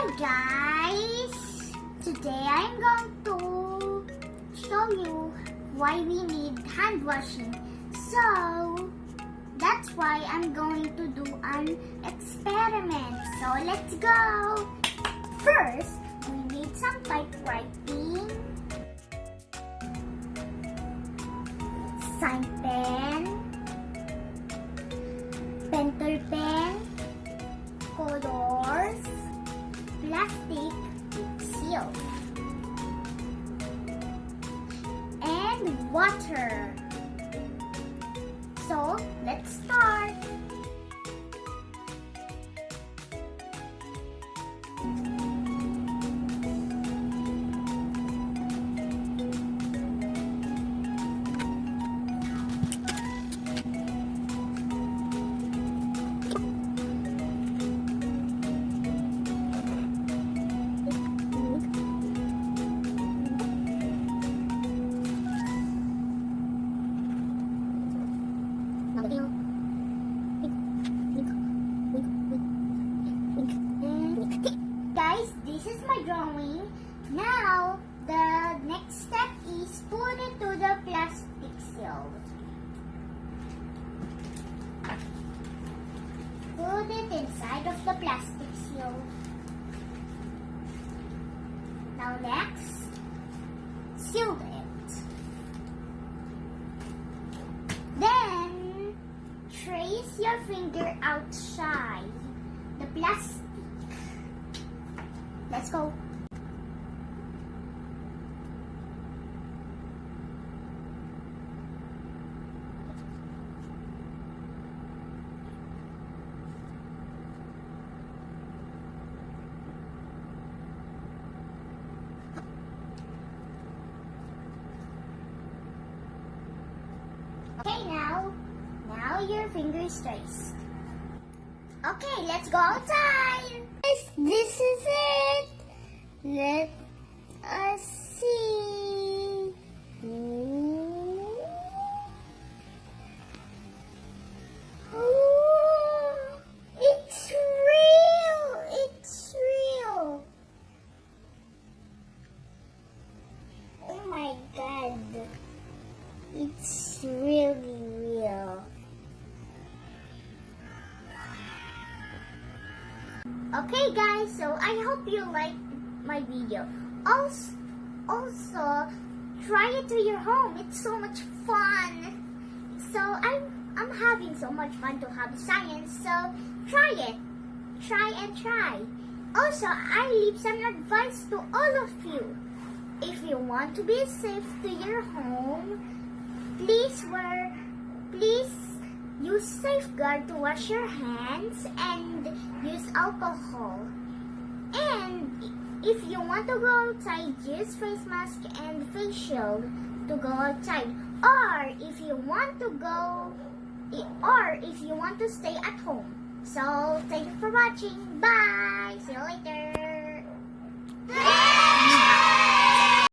Hi guys! Today I'm going to show you why we need hand washing. So that's why I'm going to do an experiment. So let's go! First, we need some typewriting, sign pen, pencil pen, colors, plastic seal, and water. So let's start. Guys, this is my drawing. Now, the next step is put it to the plastic seal. Put it inside of the plastic seal. Now next, seal it. Then, trace your finger outside the plastic. Let's go. Okay, now your finger is traced. Okay, let's go outside. This is it. Let us see. Ooh. Ooh. It's real. It's real. Oh my God. It's really real. Okay guys, so I hope you liked my video. Also try it to your home. It's so much fun. So I'm having so much fun to have science. So try it. Try and try. Also, I leave some advice to all of you. If you want to be safe to your home, please use safeguard to wash your hands and use alcohol. And if you want to go outside, use face mask and face shield to go outside. Or if you want to stay at home. So thank you for watching. Bye. See you later.